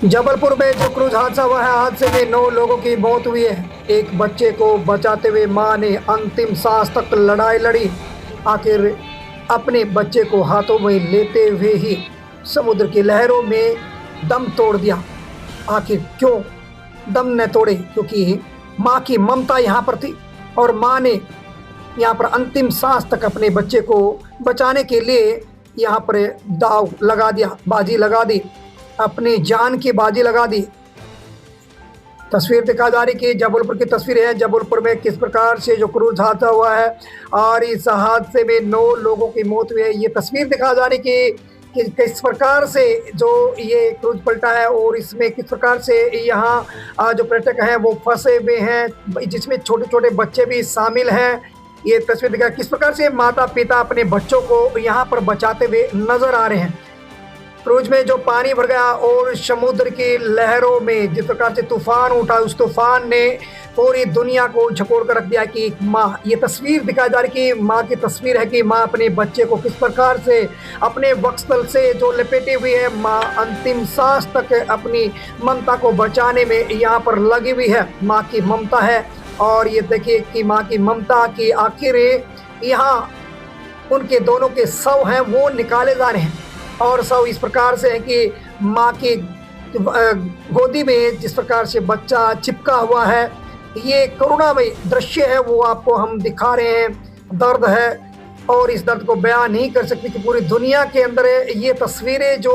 जबलपुर में जो क्रूज हादसा हुआ है, हादसे में 9 लोगों की मौत हुई है। एक बच्चे को बचाते हुए मां ने अंतिम सांस तक लड़ाई लड़ी। आखिर अपने बच्चे को हाथों में लेते हुए ही समुद्र की लहरों में दम तोड़ दिया। आखिर क्यों दम न तोड़े? क्योंकि मां की ममता यहाँ पर थी और मां ने यहाँ पर अंतिम सांस तक अपने बच्चे को बचाने के लिए यहाँ पर दाव लगा दिया, बाजी लगा दी, अपनी जान की बाजी लगा दी। तस्वीर दिखा जा रही कि जबलपुर की तस्वीर है। जबलपुर में किस प्रकार से जो क्रूज हादसा हुआ है और इस हादसे में 9 लोगों की मौत हुई है। ये तस्वीर दिखा जा रही कि किस प्रकार से जो ये क्रूज पलटा है और इसमें किस प्रकार से यहाँ जो पर्यटक हैं वो फंसे हुए हैं, जिसमें छोटे छोटे बच्चे भी शामिल हैं। ये तस्वीर दिखा किस प्रकार से माता पिता अपने बच्चों को यहाँ पर बचाते हुए नजर आ रहे हैं। क्रूज में जो पानी भर गया और समुद्र की लहरों में जिस प्रकार से तूफान उठा, उस तूफान ने पूरी दुनिया को झकोड़ कर रख दिया कि माँ, ये तस्वीर दिखाई जा रही कि माँ की तस्वीर है कि माँ अपने बच्चे को किस प्रकार से अपने वक्षस्थल से जो लपेटी हुई है, माँ अंतिम सांस तक अपनी ममता को बचाने में यहाँ पर लगी हुई है। माँ की ममता है और ये देखिए कि माँ की ममता की आखिर यहाँ उनके दोनों के शव हैं वो निकाले जा रहे हैं और सब इस प्रकार से है कि माँ की गोदी में जिस प्रकार से बच्चा चिपका हुआ है, ये करुणामयी दृश्य है वो आपको हम दिखा रहे हैं। दर्द है और इस दर्द को बयान नहीं कर सकती कि पूरी दुनिया के अंदर ये तस्वीरें जो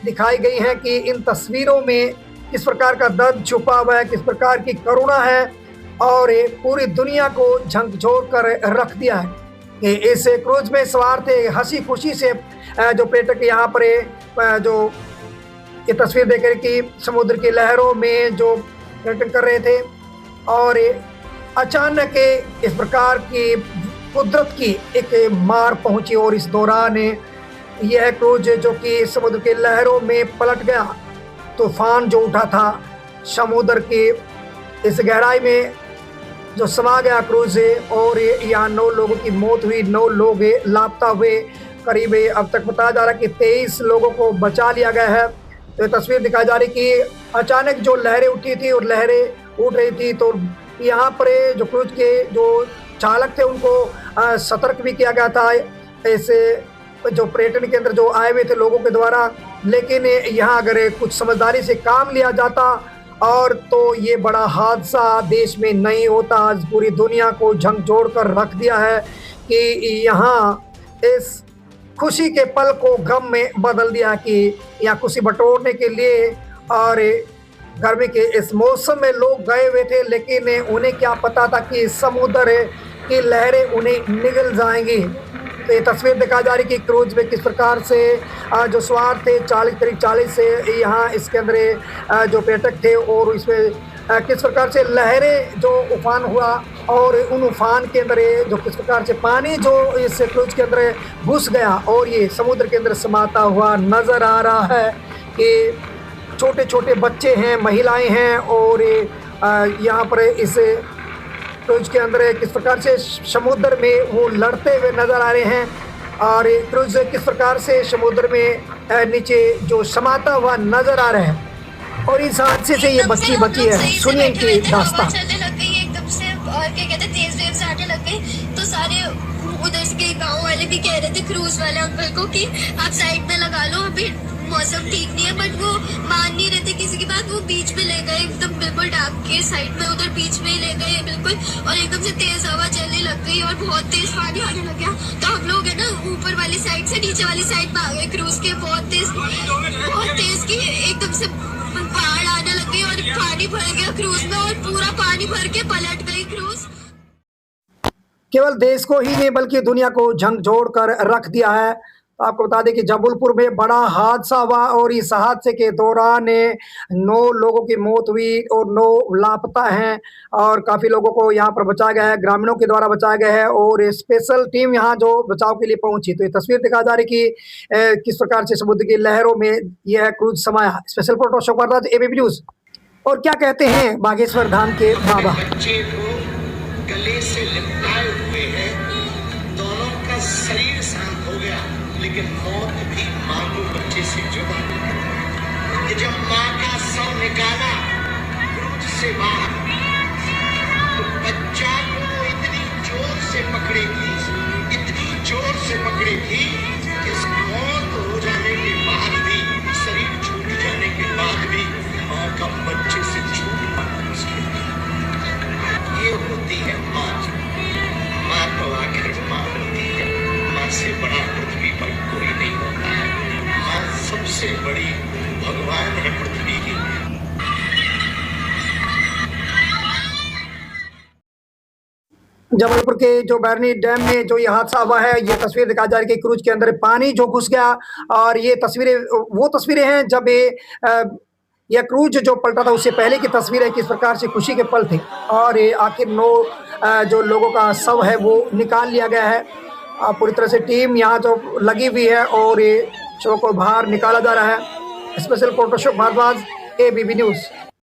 दिखाई गई हैं कि इन तस्वीरों में किस प्रकार का दर्द छुपा हुआ है, किस प्रकार की करुणा है और ये पूरी दुनिया को झकझोर कर रख दिया है। इस क्रूज में सवार थे, हंसी खुशी से जो पर्यटक यहाँ पर जो ये तस्वीर देख रहे कि समुद्र की लहरों में जो पर्यटन कर रहे थे और अचानक इस प्रकार की कुदरत की एक मार पहुंची और इस दौरान यह क्रूज जो कि समुद्र की लहरों में पलट गया। तूफान जो उठा था समुद्र की इस गहराई में जो समा गया क्रूज और यहाँ 9 लोगों की मौत हुई, 9 लोग लापता हुए। करीब अब तक बताया जा रहा है कि 23 लोगों को बचा लिया गया है। तो ये तस्वीर दिखाई जा रही कि अचानक जो लहरें उठी थी और लहरें उठ रही थी तो यहाँ पर जो क्रूज के जो चालक थे उनको सतर्क भी किया गया था ऐसे जो पर्यटन के अंदर जो आए हुए थे लोगों के द्वारा। लेकिन यहाँ अगर कुछ समझदारी से काम लिया जाता और तो ये बड़ा हादसा देश में नहीं होता। आज पूरी दुनिया को झकझोर कर रख दिया है कि यहाँ इस खुशी के पल को गम में बदल दिया कि यहाँ खुशी बटोरने के लिए और गर्मी के इस मौसम में लोग गए हुए थे, लेकिन उन्हें क्या पता था कि समुद्र की लहरें उन्हें निगल जाएंगी। तो ये तस्वीर दिखा जा रही कि क्रूज में किस प्रकार से जो सवार थे करीब 40 से यहाँ इसके अंदर जो पर्यटक थे और इसमें किस प्रकार से लहरें जो उफान हुआ और उन उफान के अंदर जो किस प्रकार से पानी जो इस क्रूज के अंदर घुस गया और ये समुद्र के अंदर समाता हुआ नज़र आ रहा है कि छोटे छोटे बच्चे हैं, महिलाएं हैं और यहाँ पर इस क्रूज के अंदर किस प्रकार से समुद्र में वो लड़ते हुए नज़र आ रहे हैं और क्रूज किस प्रकार से समुद्र में नीचे जो समाता हुआ नज़र आ रहा है और इस हादसे से ये बच्ची बची है। सुनिए इनकी दास्तां। चलने लग गई एकदम से और क्या कहते हैं तेज वेव से आने लग गई तो सारे उधर के गांव वाले भी कह रहे थे क्रूज वाले अंकल को कि आप साइड में लगा लो, अभी मौसम ठीक नहीं है, बट वो मान नहीं रहे थे किसी की बात। वो बीच में ले गए एकदम बिल्कुल डाक के साइड में, उधर बीच में ही ले गए बिल्कुल और एकदम से तेज हवा चलने लग गई और बहुत तेज पानी आने लग गया। तो हम लोग है ना ऊपर वाली साइड से नीचे वाली साइड में आ गए क्रूज के, बहुत तेज की एकदम से बाढ़ आने लग गई और पानी भर गया क्रूज में और पूरा पानी भर के पलट गई क्रूज। केवल देश को ही नहीं बल्कि दुनिया को झकझोर कर रख दिया है। आपको बता दें कि जबलपुर में बड़ा हादसा हुआ और इस हादसे के दौरान 9 लोगों की मौत हुई और 9 लापता हैं और काफ़ी लोगों को यहाँ पर बचाया गया है, ग्रामीणों के द्वारा बचाया गया है और स्पेशल टीम यहाँ जो बचाव के लिए पहुंची। तो ये तस्वीर दिखा जा रही कि किस प्रकार से समुद्र की लहरों में यह क्रूज समाया। Special photo Ashok Bhardwaj, ABP news. और क्या कहते हैं बागेश्वर धाम के बाबा। बच्चे को गले से लिपटाए हुए हैं, दोनों का शरीर शांत हो गया, लेकिन मौत भी मां को बच्चे से जुड़ा। जब मां का निकाला क्रूज से बाहर, तो बच्चा को वो इतनी जोर से पकड़ी थी, इतनी जोर से पकड़ी थी कि मौत हो जाने के बाद भी, शरीर छूट जाने के बाद भी माँ का बच्चे से छूट पाना मुश्किल है। ये होती है माँ। माँ तो आखिर माँ होती है। माँ से बड़ा पृथ्वी पर कोई नहीं होता है। माँ सबसे बड़ी भगवान है पृथ्वी की। जबलपुर के जो बैरनी डैम में जो ये हादसा हुआ है, ये तस्वीर दिखाई जा रही है कि क्रूज के अंदर पानी जो घुस गया। और ये तस्वीरें वो तस्वीरें हैं जब यह क्रूज जो पलटा था, उससे पहले की तस्वीर है। किस प्रकार से खुशी के पल थे और ये आखिर 9 जो लोगों का शव है वो निकाल लिया गया है। पूरी तरह से टीम यहाँ जो लगी हुई है और ये शव को बाहर निकाला जा रहा है। स्पेशल फोटो शो भारद्वाज, ABP न्यूज़।